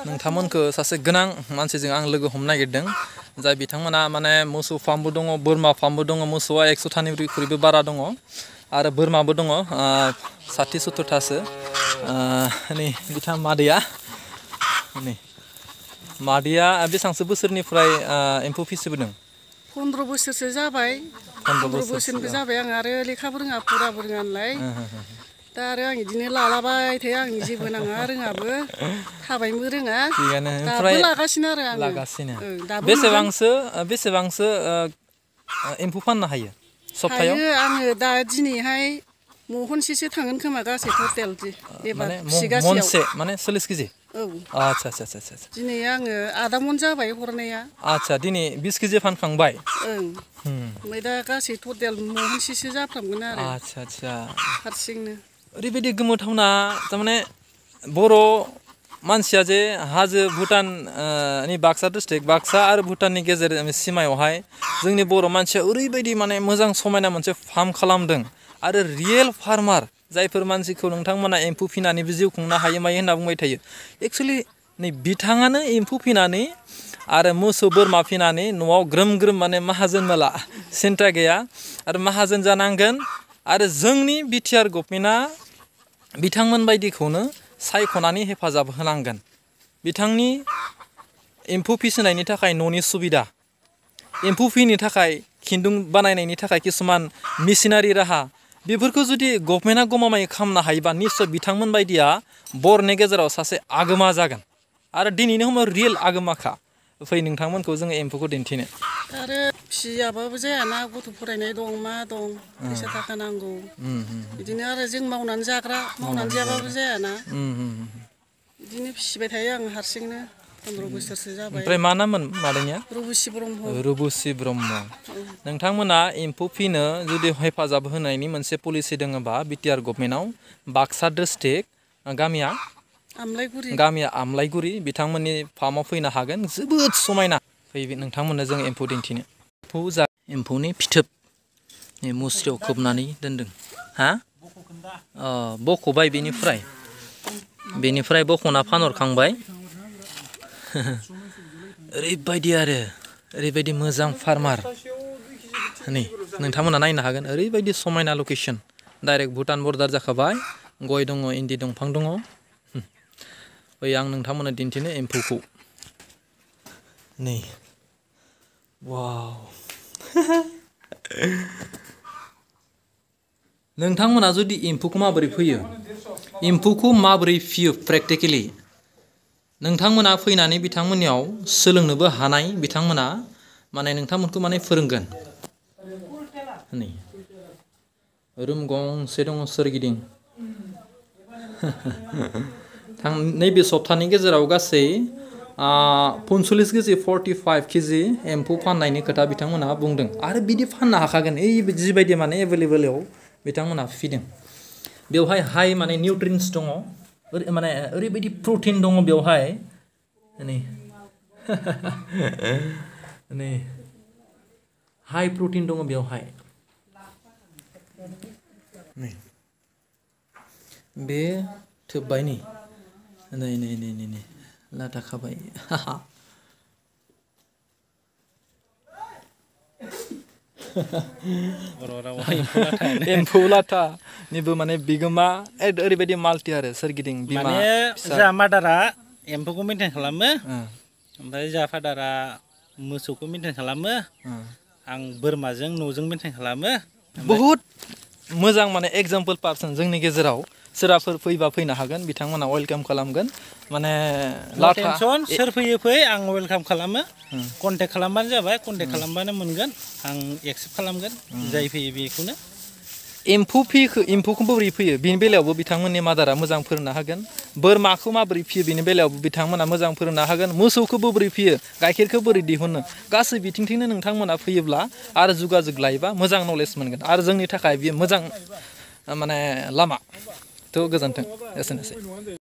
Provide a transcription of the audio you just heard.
नोंथांमोनखौ सासे गोनां मानसिजों आं लोगो हमनो नागिरदों जाय बिथांमोना माने मोसौ फार्मबो दङ बोरमा फार्मबो दङ मोसौआ 100थानिख्रुइबो बारा दङ आरो बोरमाबो दङ 60-70थासो नै बिथां मादैया नै मादैया बेसेबांसो बोसोरनिफ्राय एम्फौ फिसिबोदों 15 बोसोरसो जाबाय 15 बोसोरनिफ्राय जाबाय आं आरो लेखाबो रोङा फराबो रोङा नालाय दा आरो आं बिदिनो लालाबाय थायो आंनि जेबो नाङा रोङाबो थाबायनोबो रोङा दाबो लागासिनो आरो आङो बेसेबांसो एम्फौ फाननो हायो सप्तायाव हायो आङो दा दिनैहाय महनसेसो थांगोन खोमा गासै टटेल एबार फिसिगासेयाव महनसे माने 40 केजि औ आच्छा दिनै आङो आधा मन जाबाय हरनाया आच्छा दिनै 20 केजि फानखांबाय ओमफ्राय दा गासै टटेल महनसेसो जाफ्रामगोन आरो आच्छा हारसिंनो ओरैबायदि गोमोथावना थारमाने बर' मानसिया जे हाजो भुटान नि बाक्सा डिस्ट्रिक्ट बाक्सा आरो भुटाननि गेजेर सिमायावहाय जोंनि बर' मानसिया ओरैबायदि माने मोजां समायना मोनसे फार्म खालामदों आरो रियेल फार्मार जायफोर मानसिखौ नोंथांमोना एम्फौ फिनानैबो जिउ खुंनो हायो मायो होनना बुंबाय थायो एक्चुअलि नै बिथाङानो एम्फौ फिनानै आरो मोसौ बोरमा फिनानै न'आव ग्रोम ग्रोम माने माहाजोन मला सिन्ता गैया आरो माहाजोन जानांगोन आरो जोंनि बिटिआर गभर्नमेन्टआ बिथांमोन बायदिखौनो सायख'नानै हेफाजाब होनांगोन बिथांनि एम्फौ फिसिनायनि थाखाय न'नि सुबिदा एम्फौ फिनो थाखाय खुन्दुं बानायनायनि थाखाय किसुमान मेसिनारि राहा बेफोरखौ जुदि गभर्नमेन्टआ गमामायै खालामनो हायोबा निश्चय बिथांमोन बायदिया बर'नि गेजेराव सासे आगोमा जागोन आरो दिनैनो हम रियेल आगोमाखा फै नोंथांमोनखौ जोङो एम्फौखौ दिन्थिनो आरो फिसियाबाबो जायाना गथ' फरायनाय दं मा दं फैसा थाखा नांगौ बिदिनो आरो जों मावनानै जाग्रा मावनानै जायाबाबो जायाना बिदिनो फिसिबाय थायो आं हारसिंनो 15 बोसोरसो जाबाय ओमफ्राय मा नाममोन मादैनिया रुबुसि ब्रह्म नोंथांमोना एम्फौ फिनो जुदि हेफाजाब होनायनि मोनसे पलिसि दङबा बिटिआर गभर्नमेन्टआव बाक्सा डिस्ट्रिक्ट गामिया आमलाइगुरि बिथांमोननि फार्माव फैनो हागोन जोबोद समायना फै नोंथांमोननो जों एम्फौ दिन्थिनो एम्फौनि फिथोब मुस्रियाव खोबनानै दोनदों हा बख'बाय बेनिफ्राय बख'ना फानहरखांबाय ओरैबायदि मोजां फार्मार नै नोंथांमोना नायनो हागोन ओरैबायदि समायना लकेसन डाइरेक्ट भुटान बर्डार जाखाबाय गय दङ इन्दि दंफां दङ ओइ आं नोंथांमोननो दिन्थिनो एम्फौखौ नै वाव नोंथांमोना जुदि एम्फौखौ माबोरै फियो प्रेक्टिकेलि नोंथांमोना फैनानै बिथांमोननियाव सोलोंनोबो हानाय बिथांमोना माने नोंथांमोनखौ माने फोरोंगोन नै रुम गंसे दङ सोरगिदिं नैबे सप्तानि गेजेराव गासै 45 केजि 45 केजि एम्फौ फाननायनि खोथा बिथांमोना बुंदों आरो बिदि फाननो हाखागोन जिबायदि माने एभेलेबेलाव बिथांमोना फिदों बेवहाय हाई माने निउट्रिन्स दङ माने ओरैबायदि प्रटिन दङ बेवहाय नै हाई प्रटिन दङ बेवहाय नै बे थोबबाय नै लाथा खाबाय एम्फौ लाथानिबो माने बिगोमा ओरैबायदि माल्टि आरो सोरगिदिं बिमा जा मादारा एम्फौखौ मेनटेन खालामो ओमफ्राय जा फादारा मोसौखौ मेनटेन खालामो आं बोरमाजों न'जों मेनटेन खालामो बहुत मोजां माने एग्जाम्पल पार्सन जोंनि गेजेराव सोरबाफोर फैबा फैनो हागोन बिथांमोना वेलकाम खालामगोन माने टेनसन सोर फैयो फै आं वेलकाम खालामो कन्टेक्ट खालामबानो जाबाय कन्टेक्ट खालामबानो मोनगोन आं एक्सेप्ट खालामगोन जाय फैयो बेखौनो एम्फौखौ बोरै फियो बेनि बेलायावबो बिथांमोननि मादारा मोजां फोरोंनो हागोन बोरमाखौ माबोरै फियो बेनि बेलायावबो बिथांमोना मोजां फोरोंनो हागोन मोसौखौ बोरै फियो गाइखेरखौ बोरै दिहुनो गासै बिथिंथिंनो नोंथांमोना फैयोब्ला आरो जुगाजुग लायोबा मोजां नलेज मोनगोन आरो जोंनि थाखाय बेयो मोजां माने लामा थ' गोजोन्थों एसेनोसै